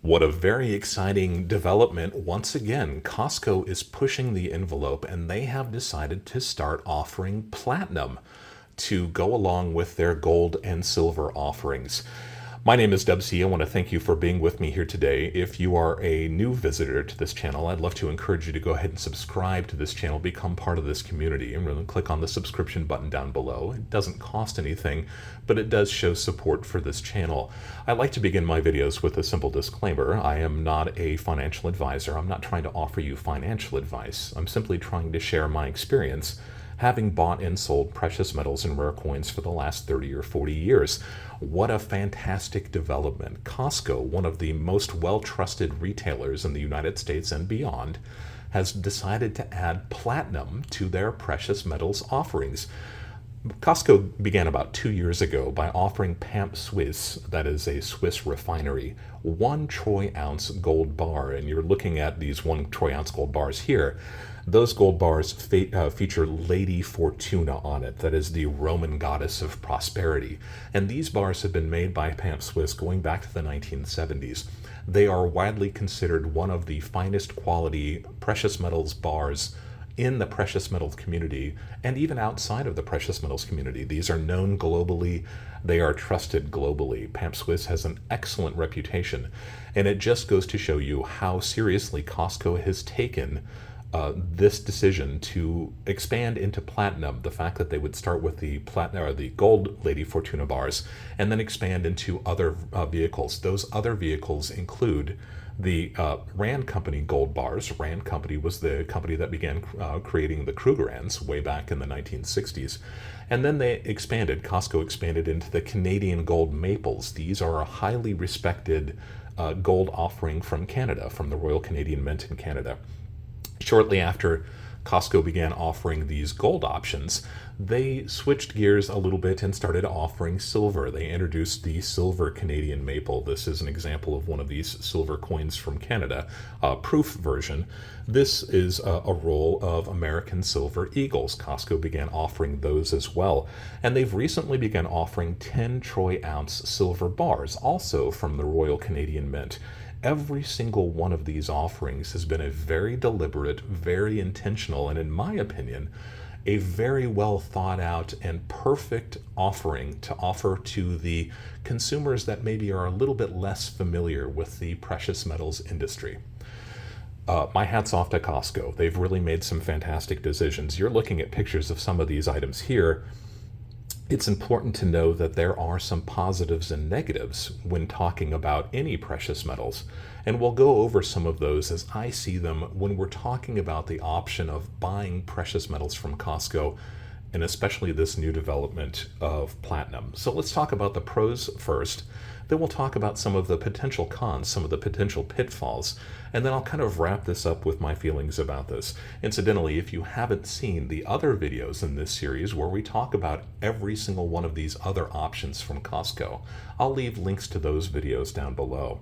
What a very exciting development. Once again, Costco is pushing the envelope and they have decided to start offering platinum to go along with their gold and silver offerings. My name is Deb C. I want to thank you for being with me here today. If you are a new visitor to this channel, I'd love to encourage you to go ahead and subscribe to this channel, become part of this community, and really click on the subscription button down below. It doesn't cost anything, but it does show support for this channel. I like to begin my videos with a simple disclaimer. I am not a financial advisor. I'm not trying to offer you financial advice. I'm simply trying to share my experience having bought and sold precious metals and rare coins for the last 30 or 40 years. What a fantastic development. Costco, one of the most well-trusted retailers in the United States and beyond, has decided to add platinum to their precious metals offerings. Costco began about 2 years ago by offering Pamp Suisse, that is a Swiss refinery, 1 troy ounce gold bar. And you're looking at these 1 troy ounce gold bars here. Those gold bars feature Lady Fortuna on it, that is the Roman goddess of prosperity. And these bars have been made by Pamp Suisse going back to the 1970s. They are widely considered one of the finest quality precious metals bars in the precious metals community and even outside of the precious metals community. These are known globally. They are trusted globally. Pamp Suisse has an excellent reputation, and it just goes to show you how seriously Costco has taken this decision to expand into platinum. The fact that they would start with the platinum or the gold Lady Fortuna bars and then expand into other vehicles. Those other vehicles include the Rand Company gold bars. Rand Company was the company that began creating the Krugerrands way back in the 1960s. And then Costco expanded into the Canadian gold maples. These are a highly respected gold offering from Canada, from the Royal Canadian Mint in Canada. Shortly after Costco began offering these gold options, they switched gears a little bit and started offering silver. They introduced the silver Canadian maple. This is an example of one of these silver coins from Canada, a proof version. This is a roll of American silver eagles. Costco began offering those as well. And they've recently begun offering 10 troy ounce silver bars, also from the Royal Canadian Mint. Every single one of these offerings has been a very deliberate, very intentional, and in my opinion, a very well thought out and perfect offering to offer to the consumers that maybe are a little bit less familiar with the precious metals industry. My hat's off to Costco. They've really made some fantastic decisions. You're looking at pictures of some of these items here. It's important to know that there are some positives and negatives when talking about any precious metals, and we'll go over some of those as I see them when we're talking about the option of buying precious metals from Costco, and especially this new development of platinum. So let's talk about the pros first. Then we'll talk about some of the potential cons, some of the potential pitfalls, and then I'll kind of wrap this up with my feelings about this. Incidentally, if you haven't seen the other videos in this series where we talk about every single one of these other options from Costco, I'll leave links to those videos down below.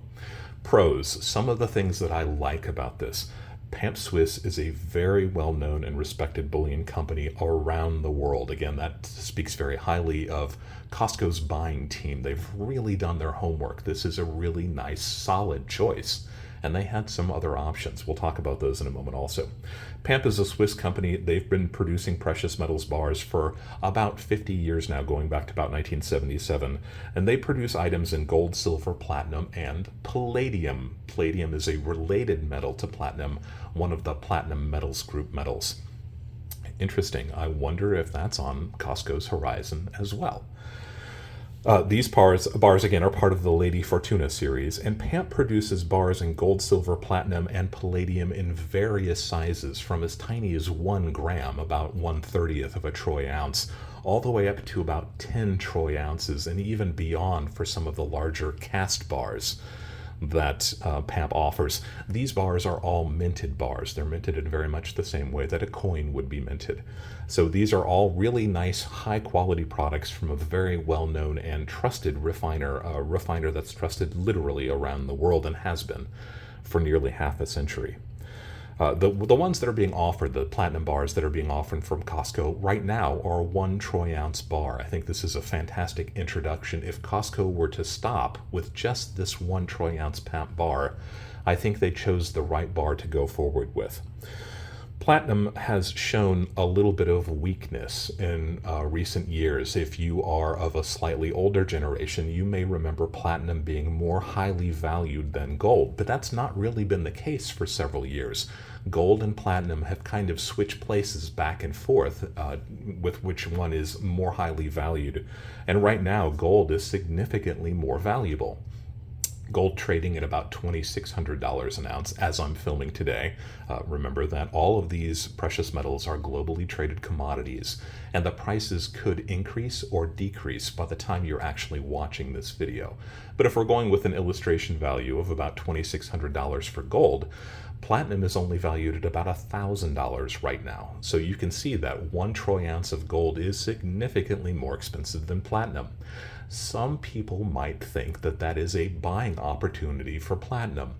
Pros, some of the things that I like about this. Pamp Suisse is a very well-known and respected bullion company around the world. Again, that speaks very highly of Costco's buying team. They've really done their homework. This is a really nice, solid choice. And they had some other options. We'll talk about those in a moment also. Pamp is a Swiss company. They've been producing precious metals bars for about 50 years now, going back to about 1977. And they produce items in gold, silver, platinum, and palladium. Palladium is a related metal to platinum, one of the platinum metals group metals. Interesting. I wonder if that's on Costco's horizon as well. These bars again are part of the Lady Fortuna series, and Pamp produces bars in gold, silver, platinum, and palladium in various sizes, from as tiny as 1 gram, about 1/30th of a troy ounce, all the way up to about 10 troy ounces, and even beyond for some of the larger cast bars that Pamp offers. These bars are all minted bars. They're minted in very much the same way that a coin would be minted. So these are all really nice, high-quality products from a very well-known and trusted refiner, a refiner that's trusted literally around the world and has been for nearly half a century. The ones that are being offered, the platinum bars that are being offered from Costco right now, are a 1 troy ounce bar. I think this is a fantastic introduction. If Costco were to stop with just this 1 troy ounce Pamp bar, I think they chose the right bar to go forward with. Platinum has shown a little bit of weakness in recent years. If you are of a slightly older generation, you may remember platinum being more highly valued than gold, but that's not really been the case for several years. Gold and platinum have kind of switched places back and forth with which one is more highly valued. And right now, gold is significantly more valuable. Gold trading at about $2,600 an ounce as I'm filming today. Remember that all of these precious metals are globally traded commodities, and the prices could increase or decrease by the time you're actually watching this video. But if we're going with an illustration value of about $2,600 for gold, platinum is only valued at about $1,000 right now. So you can see that 1 troy ounce of gold is significantly more expensive than platinum. Some people might think that that is a buying opportunity for platinum.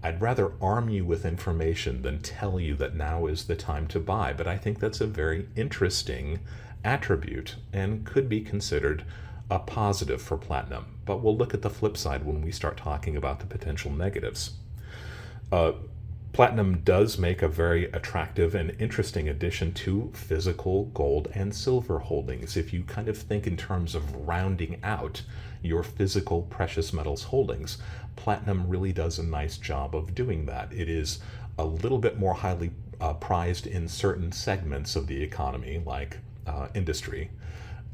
I'd rather arm you with information than tell you that now is the time to buy, but I think that's a very interesting attribute and could be considered a positive for platinum. But we'll look at the flip side when we start talking about the potential negatives. Platinum does make a very attractive and interesting addition to physical gold and silver holdings. If you kind of think in terms of rounding out your physical precious metals holdings, platinum really does a nice job of doing that. It is a little bit more highly prized in certain segments of the economy, like industry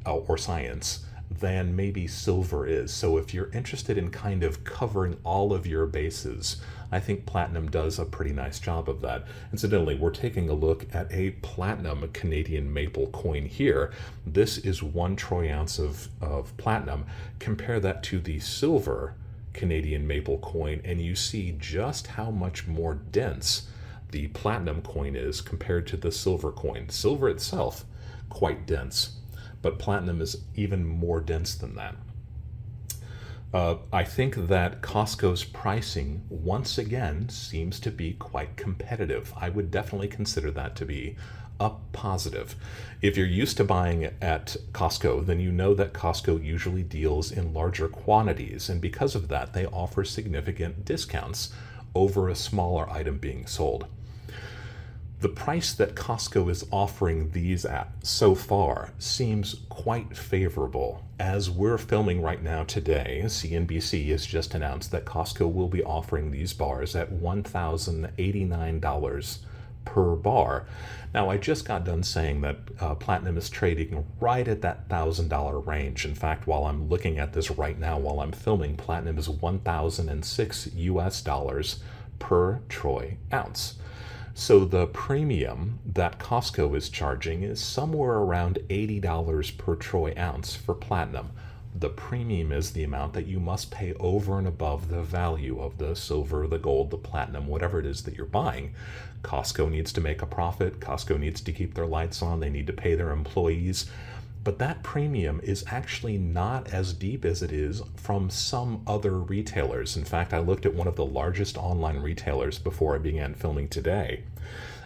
or science, than maybe silver is. So if you're interested in kind of covering all of your bases, I think platinum does a pretty nice job of that. Incidentally, we're taking a look at a platinum Canadian maple coin here. This is 1 troy ounce of platinum. Compare that to the silver Canadian maple coin, and you see just how much more dense the platinum coin is compared to the silver coin. Silver itself, quite dense, but platinum is even more dense than that. I think that Costco's pricing, once again, seems to be quite competitive. I would definitely consider that to be a positive. If you're used to buying at Costco, then you know that Costco usually deals in larger quantities, and because of that, they offer significant discounts over a smaller item being sold. The price that Costco is offering these at so far seems quite favorable. As we're filming right now today, CNBC has just announced that Costco will be offering these bars at $1,089 per bar. Now, I just got done saying that platinum is trading right at that $1,000 range. In fact, while I'm looking at this right now, while I'm filming, platinum is $1,006 per troy ounce. So the premium that Costco is charging is somewhere around $80 per troy ounce for platinum. The premium is the amount that you must pay over and above the value of the silver, the gold, the platinum, whatever it is that you're buying. Costco needs to make a profit. Costco needs to keep their lights on. They need to pay their employees. But that premium is actually not as deep as it is from some other retailers. In fact, I looked at one of the largest online retailers before I began filming today,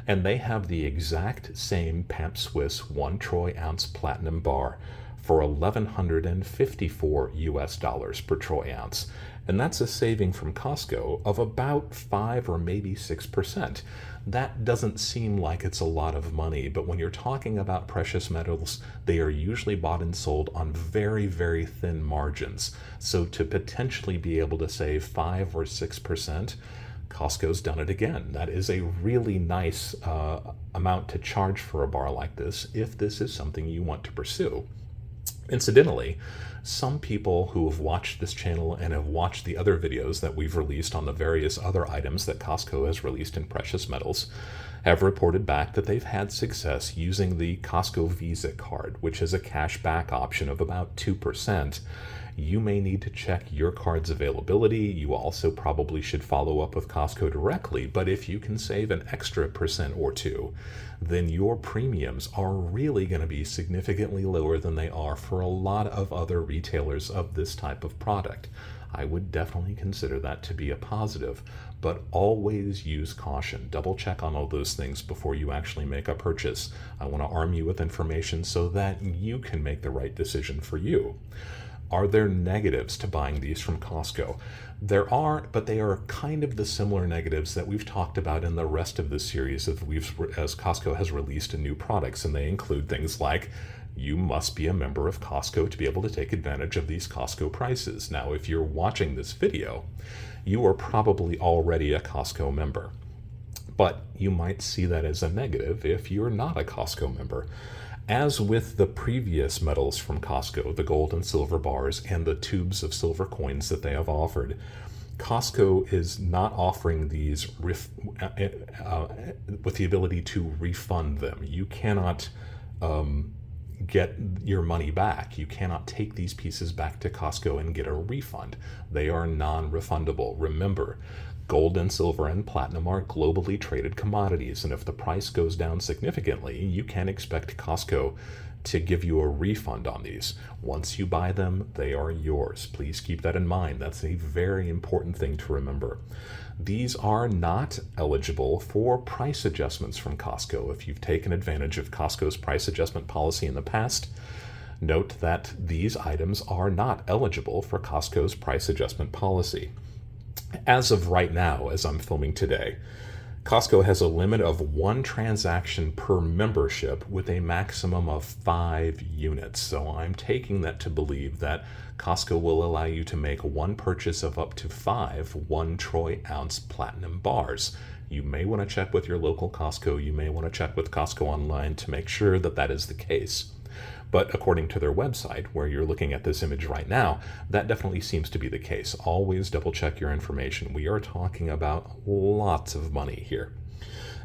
and they have the exact same Pamp Suisse 1 troy ounce platinum bar for $1,154 per troy ounce. And that's a saving from Costco of about 5 or maybe 6%. That doesn't seem like it's a lot of money, but when you're talking about precious metals, they are usually bought and sold on very, very thin margins. So to potentially be able to save 5 or 6%, Costco's done it again. That is a really nice amount to charge for a bar like this if this is something you want to pursue. Incidentally, some people who have watched this channel and have watched the other videos that we've released on the various other items that Costco has released in precious metals have reported back that they've had success using the Costco Visa card, which is a cash back option of about 2%. You may need to check your card's availability. You also probably should follow up with Costco directly, but if you can save an extra % or 2, then your premiums are really going to be significantly lower than they are for a lot of other retailers of this type of product. I would definitely consider that to be a positive. But always use caution. Double check on all those things before you actually make a purchase. I want to arm you with information so that you can make the right decision for you. Are there negatives to buying these from Costco? There are, but they are kind of the similar negatives that we've talked about in the rest of the series as Costco has released new products, and they include things like you must be a member of Costco to be able to take advantage of these Costco prices. Now, if you're watching this video, you are probably already a Costco member, but you might see that as a negative if you're not a Costco member. As with the previous metals from Costco, the gold and silver bars and the tubes of silver coins that they have offered, Costco is not offering these with the ability to refund them. You cannot get your money back. You cannot take these pieces back to Costco and get a refund. They are non-refundable. Remember, gold and silver and platinum are globally traded commodities, and if the price goes down significantly, you can expect Costco to give you a refund on these. Once you buy them, they are yours. Please keep that in mind. That's a very important thing to remember. These are not eligible for price adjustments from Costco. If you've taken advantage of Costco's price adjustment policy in the past, note that these items are not eligible for Costco's price adjustment policy. As of right now, as I'm filming today, Costco has a limit of 1 transaction per membership with a maximum of 5 units. So I'm taking that to believe that Costco will allow you to make one purchase of up to 5 1 troy ounce platinum bars. You may want to check with your local Costco. You may want to check with Costco online to make sure that that is the case. But according to their website, where you're looking at this image right now, that definitely seems to be the case. Always double check your information. We are talking about lots of money here.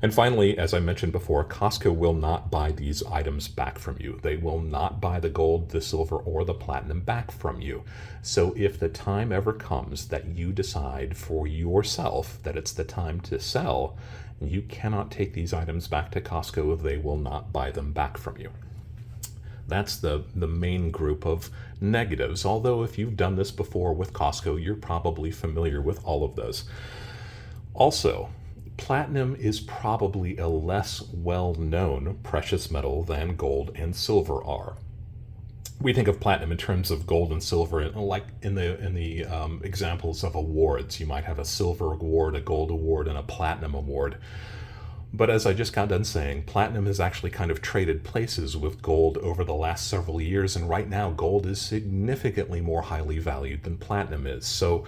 And finally, as I mentioned before, Costco will not buy these items back from you. They will not buy the gold, the silver, or the platinum back from you. So if the time ever comes that you decide for yourself that it's the time to sell, you cannot take these items back to Costco. They will not buy them back from you. That's the main group of negatives, although if you've done this before with Costco, you're probably familiar with all of those. Also, platinum is probably a less well-known precious metal than gold and silver are. We think of platinum in terms of gold and silver, like in the examples of awards. You might have a silver award, a gold award, and a platinum award. But as I just got done saying, platinum has actually kind of traded places with gold over the last several years, and right now gold is significantly more highly valued than platinum is. So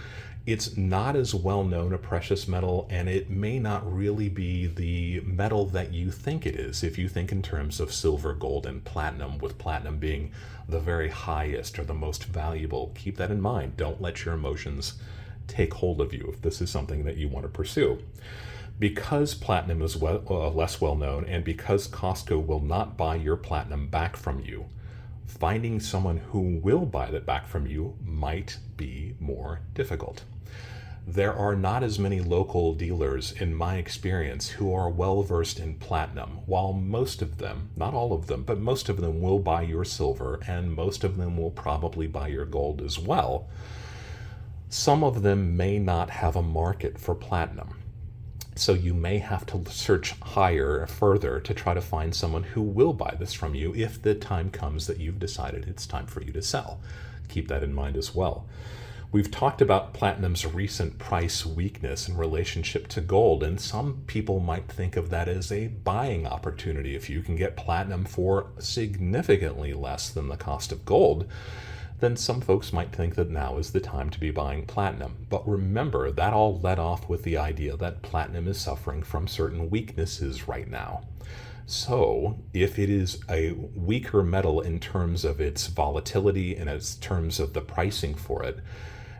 it's not as well known a precious metal, and it may not really be the metal that you think it is if you think in terms of silver, gold, and platinum, with platinum being the very highest or the most valuable. Keep that in mind. Don't let your emotions take hold of you if this is something that you want to pursue. Because platinum is less well known, and because Costco will not buy your platinum back from you, finding someone who will buy that back from you might be more difficult. There are not as many local dealers, in my experience, who are well versed in platinum. While most of them, not all of them, but most of them will buy your silver, and most of them will probably buy your gold as well, some of them may not have a market for platinum. So you may have to search higher, further, to try to find someone who will buy this from you if the time comes that you've decided it's time for you to sell. Keep that in mind as well. We've talked about platinum's recent price weakness in relationship to gold, and some people might think of that as a buying opportunity. If you can get platinum for significantly less than the cost of gold, then some folks might think that now is the time to be buying platinum. But remember, that all led off with the idea that platinum is suffering from certain weaknesses right now. So if it is a weaker metal in terms of its volatility and in terms of the pricing for it,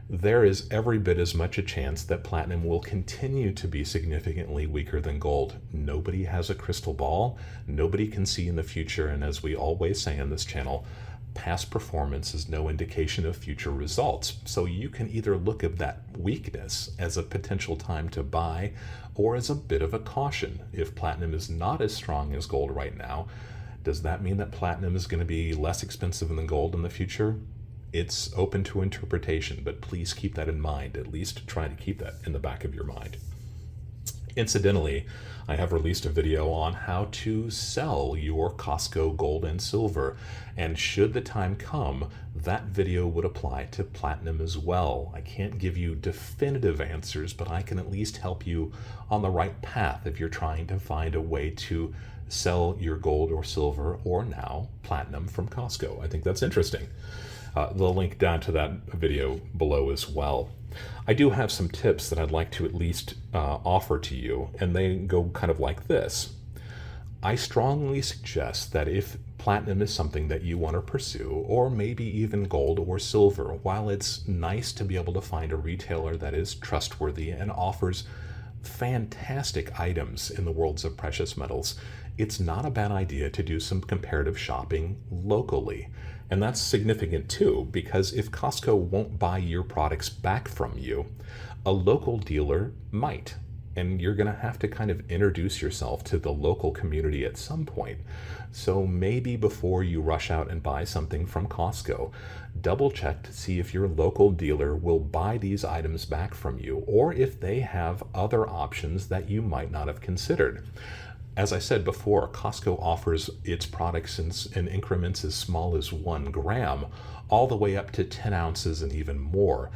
there is every bit as much a chance that platinum will continue to be significantly weaker than gold. Nobody has a crystal ball. Nobody can see in the future. And as we always say on this channel, past performance is no indication of future results. So you can either look at that weakness as a potential time to buy or as a bit of a caution. If platinum is not as strong as gold right now, does that mean that platinum is going to be less expensive than gold in the future? It's open to interpretation, but please keep that in mind. At least try to keep that in the back of your mind. Incidentally, I have released a video on how to sell your Costco gold and silver, and should the time come, that video would apply to platinum as well. I can't give you definitive answers, but I can at least help you on the right path if you're trying to find a way to sell your gold or silver, or now platinum, from Costco. I think that's interesting. The link down to that video below as well. I do have some tips that I'd like to at least offer to you, and they go kind of like this. I strongly suggest that if platinum is something that you want to pursue, or maybe even gold or silver, while it's nice to be able to find a retailer that is trustworthy and offers fantastic items in the worlds of precious metals, it's not a bad idea to do some comparative shopping locally. And that's significant too, because if Costco won't buy your products back from you, a local dealer might. And you're going to have to kind of introduce yourself to the local community at some point. So maybe before you rush out and buy something from Costco, double check to see if your local dealer will buy these items back from you, or if they have other options that you might not have considered. As I said before, Costco offers its products in increments as small as 1 gram, all the way up to 10 ounces and even more.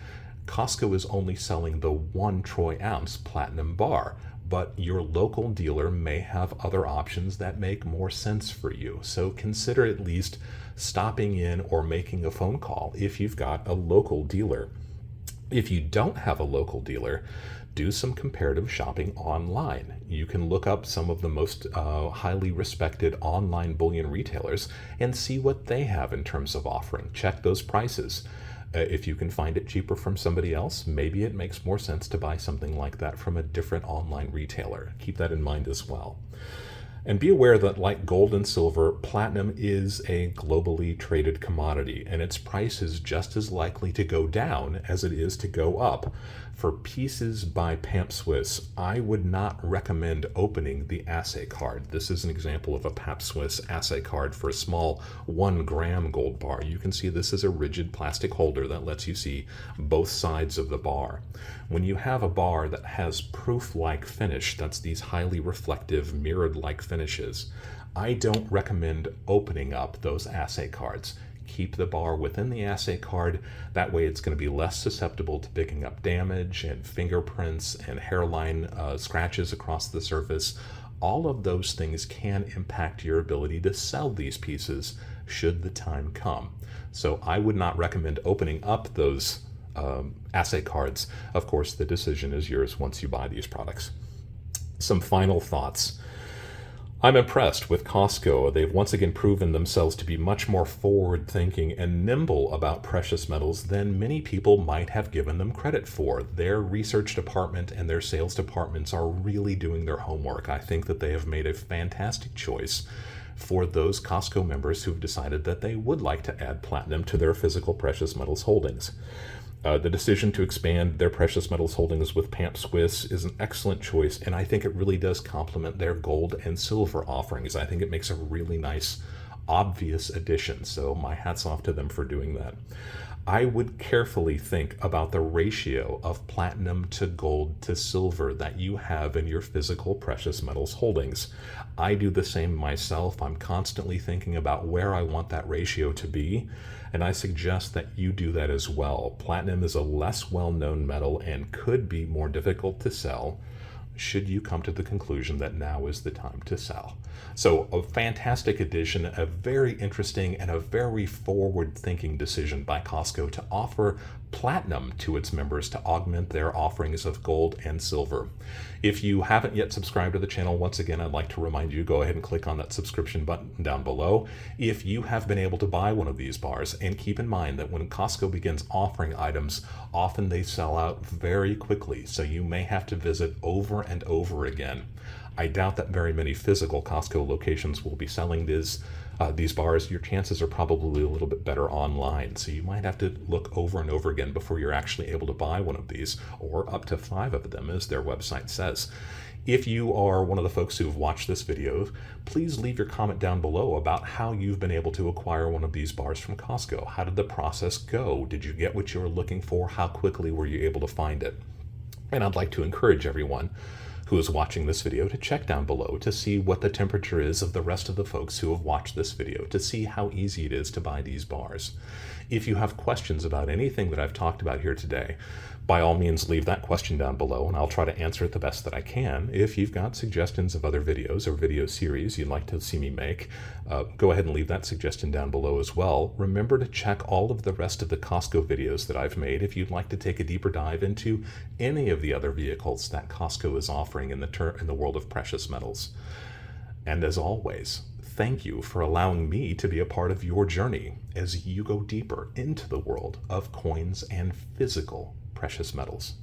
Costco is only selling the 1 troy ounce platinum bar, but your local dealer may have other options that make more sense for you. So consider at least stopping in or making a phone call if you've got a local dealer. If you don't have a local dealer, do some comparative shopping online. You can look up some of the most highly respected online bullion retailers and see what they have in terms of offering. Check those prices. If you can find it cheaper from somebody else, maybe it makes more sense to buy something like that from a different online retailer. Keep that in mind as well. And be aware that, like gold and silver, platinum is a globally traded commodity, and its price is just as likely to go down as it is to go up. For pieces by Pamp Suisse, I would not recommend opening the assay card. This is an example of a Pamp Suisse assay card for a small 1 gram gold bar. You can see this is a rigid plastic holder that lets you see both sides of the bar. When you have a bar that has proof-like finish, that's these highly reflective, mirrored-like finishes, I don't recommend opening up those assay cards. Keep the bar within the assay card. That way it's going to be less susceptible to picking up damage and fingerprints and hairline scratches across the surface. All of those things can impact your ability to sell these pieces should the time come. So I would not recommend opening up those assay cards. Of course, the decision is yours once you buy these products. Some final thoughts. I'm impressed with Costco. They've once again proven themselves to be much more forward-thinking and nimble about precious metals than many people might have given them credit for. Their research department and their sales departments are really doing their homework. I think that they have made a fantastic choice for those Costco members who've decided that they would like to add platinum to their physical precious metals holdings. The decision to expand their precious metals holdings with Pamp Suisse is an excellent choice, and I think it really does complement their gold and silver offerings. I think it makes a really nice, obvious addition, so my hat's off to them for doing that. I would carefully think about the ratio of platinum to gold to silver that you have in your physical precious metals holdings. I do the same myself. I'm constantly thinking about where I want that ratio to be, and I suggest that you do that as well. Platinum is a less well-known metal and could be more difficult to sell should you come to the conclusion that now is the time to sell. So a fantastic addition, a very interesting and a very forward-thinking decision by Costco to offer platinum to its members to augment their offerings of gold and silver. If you haven't yet subscribed to the channel, once again, I'd like to remind you, go ahead and click on that subscription button down below. If you have been able to buy one of these bars, and keep in mind that when Costco begins offering items, often they sell out very quickly, so you may have to visit over and over again. I doubt that very many physical Costco locations will be selling these bars. Your chances are probably a little bit better online, so you might have to look over and over again before you're actually able to buy one of these, or up to 5 of them, as their website says. If you are one of the folks who have watched this video, please leave your comment down below about how you've been able to acquire one of these bars from Costco. How did the process go? Did you get what you were looking for? How quickly were you able to find it? And I'd like to encourage everyone who is watching this video to check down below to see what the temperature is of the rest of the folks who have watched this video, to see how easy it is to buy these bars. If you have questions about anything that I've talked about here today, by all means leave that question down below and I'll try to answer it the best that I can. If you've got suggestions of other videos or video series you'd like to see me make, go ahead and leave that suggestion down below as well. Remember to check all of the rest of the Costco videos that I've made if you'd like to take a deeper dive into any of the other vehicles that Costco is offering in the world of precious metals. And as always, thank you for allowing me to be a part of your journey as you go deeper into the world of coins and physical precious metals.